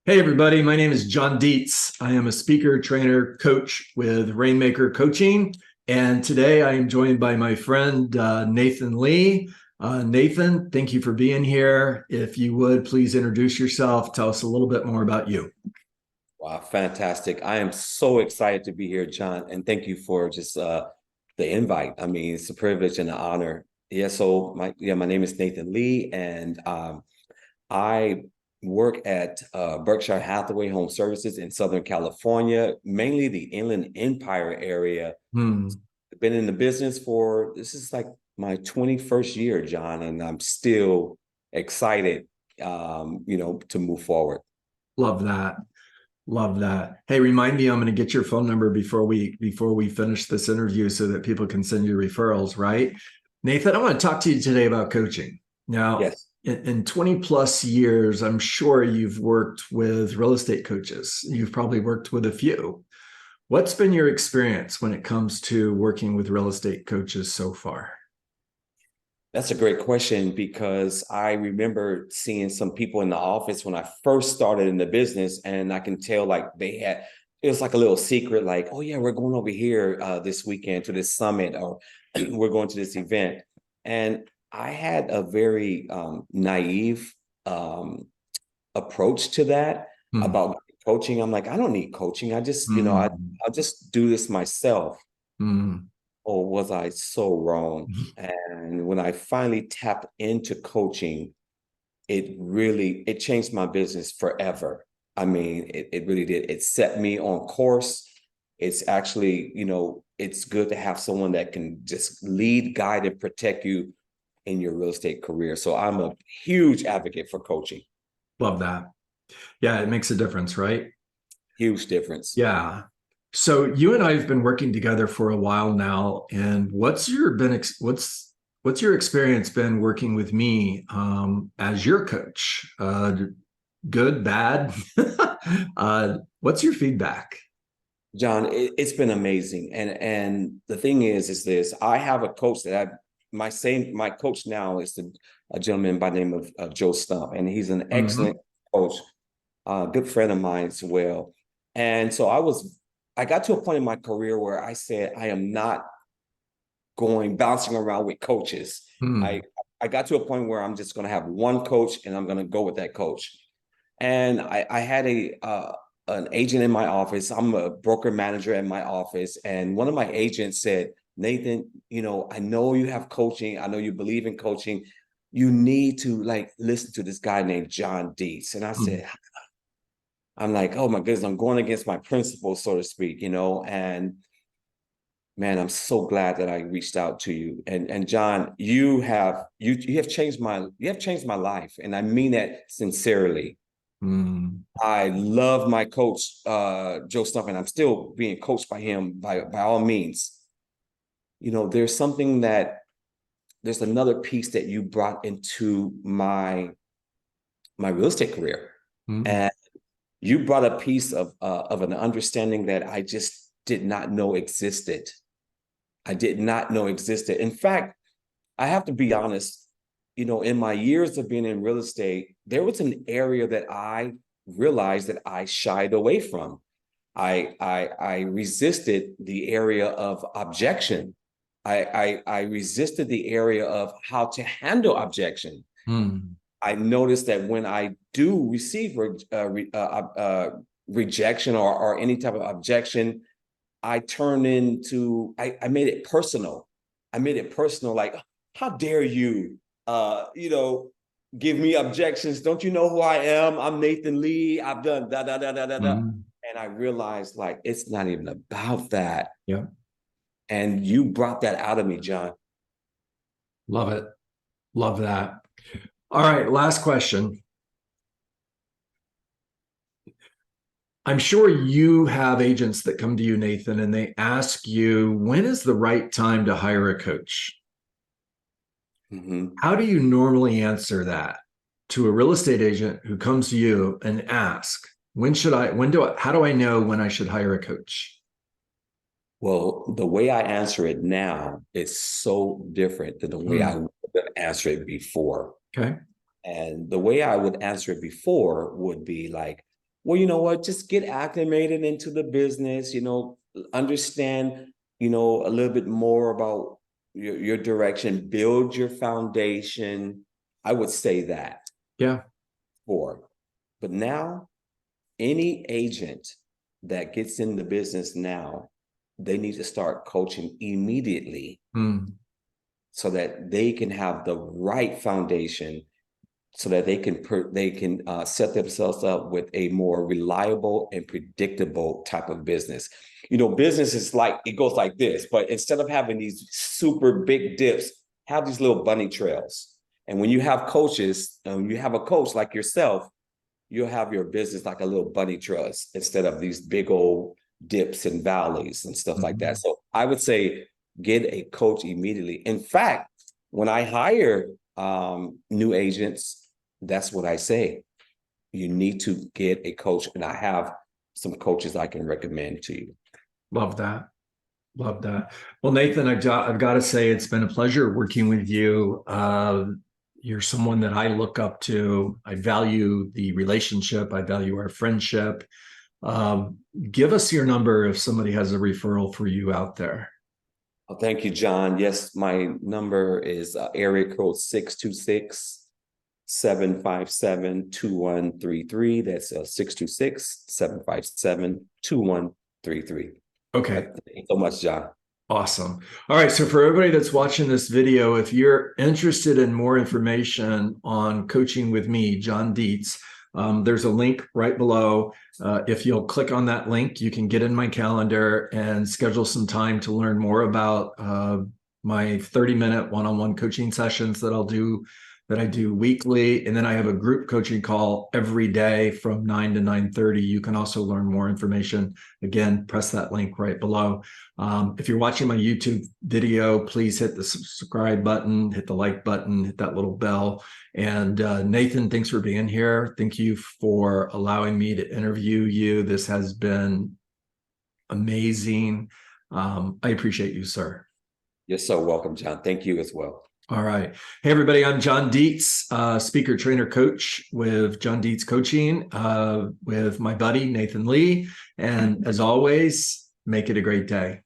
Hey, everybody. My name is John Dietz. I am a speaker, trainer, coach with Rainmaker Coaching. And today I am joined by my friend, Nathan Lee. Nathan, thank you for being here. If you would, please introduce yourself. Tell us a little bit more about you. Wow, fantastic. I am so excited to be here, John, and thank you for just the invite. I mean, it's a privilege and an honor. My name is Nathan Lee, and I work at Berkshire Hathaway Home Services in Southern California, mainly the Inland Empire area. Hmm. Been in the business this is like my 21st year, John, and I'm still excited, to move forward. Love that. Love that. Hey, remind me, I'm going to get your phone number before we finish this interview so that people can send you referrals, right? Nathan, I want to talk to you today about coaching. Now, Yes. in 20 plus years, I'm sure you've worked with real estate coaches. You've probably worked with a few. What's been your experience when it comes to working with real estate coaches so far? That's a great question because I remember seeing some people in the office when I first started in the business, and I can tell like it was like a little secret, like, oh yeah, we're going over here this weekend to this summit, or we're going to this event. And I had a very naive approach to that Hmm. about coaching. I'm like, I don't need coaching. I just, Hmm. I'll just do this myself. Hmm. Or was I so wrong? And when I finally tapped into coaching, it changed my business forever. I mean, it really did. It set me on course. It's actually, it's good to have someone that can just lead, guide, and protect you in your real estate career. So I'm a huge advocate for coaching. Love that. Yeah, it makes a difference, right? Huge difference. Yeah. So you and I have been working together for a while now, and what's your experience been working with me as your coach? Good, bad? What's your feedback? John, it's been amazing. And the thing is this: I have a coach that my coach now is a gentleman by the name of Joe Stump, and he's an Mhm. excellent coach, good friend of mine as well. And so I got to a point in my career where I said I am not going bouncing around with coaches. I Hmm. I got to a point where I'm just going to have one coach, and I'm going to go with that coach. And I had an agent in my office. I'm a broker manager in my office. And one of my agents said, Nathan, I know you have coaching. I know you believe in coaching. You need to like listen to this guy named John Dietz. And I Hmm. said, I'm like, oh my goodness, I'm going against my principles, so to speak, and man, I'm so glad that I reached out to you. And John, you have changed my life. And I mean that sincerely. Hmm. I love my coach, Joe Stump, and I'm still being coached by him by all means. There's there's another piece that you brought into my real estate career. Hmm. And you brought a piece of an understanding that I just did not know existed. I did not know existed. In fact, I have to be honest, in my years of being in real estate, there was an area that I realized that I shied away from. I resisted the area of objection. I resisted the area of how to handle objection. Hmm. I noticed that when I do receive rejection or any type of objection, I made it personal. I made it personal, like, how dare you, give me objections. Don't you know who I am? I'm Nathan Lee. I've done da da da da da da. Hmm. And I realized like it's not even about that. Yeah. And you brought that out of me, John. Love it. Love that. All right. Last question. I'm sure you have agents that come to you, Nathan, and they ask you, when is the right time to hire a coach? Mm-hmm. How do you normally answer that to a real estate agent who comes to you and asks, how do I know when I should hire a coach? Well, the way I answer it now is so different than the way I Hmm. would answer it before. Okay. And the way I would answer it before would be like, well, you know what, just get acclimated into the business, understand, a little bit more about your direction, build your foundation. I would say that. Yeah. But now, any agent that gets in the business now, they need to start coaching immediately so that they can have the right foundation, so that they can set themselves up with a more reliable and predictable type of business. Business is like, it goes like this, but instead of having these super big dips, have these little bunny trails. And when you have coaches, you have a coach like yourself, you'll have your business like a little bunny trail instead of these big old dips and valleys and stuff like that. So I would say get a coach immediately. In fact, when I hire new agents, that's what I say. You need to get a coach, and I have some coaches I can recommend to you. Love that. Love that. Well, Nathan, I've got to say it's been a pleasure working with you. You're someone that I look up to. I value the relationship. I value our friendship. Give us your number if somebody has a referral for you out there. Oh, thank you, John. Yes, my number is area code 626-757-2133. That's 626-757-2133. Okay. Thank you so much, John. Awesome. All right. So for everybody that's watching this video, if you're interested in more information on coaching with me, John Dietz, there's a link right below. If you'll click on that link, you can get in my calendar and schedule some time to learn more about my 30-minute one-on-one coaching sessions that I do weekly. And then I have a group coaching call every day from 9 to 9:30. You can also learn more information. Again, press that link right below. If you're watching my YouTube video, please hit the subscribe button, hit the like button, hit that little bell. And Nathan, thanks for being here. Thank you for allowing me to interview you. This has been amazing. I appreciate you, sir. You're so welcome, John. Thank you as well. All right. Hey, everybody. I'm John Dietz, speaker, trainer, coach with John Dietz Coaching with my buddy, Nathan Lee. And as always, make it a great day.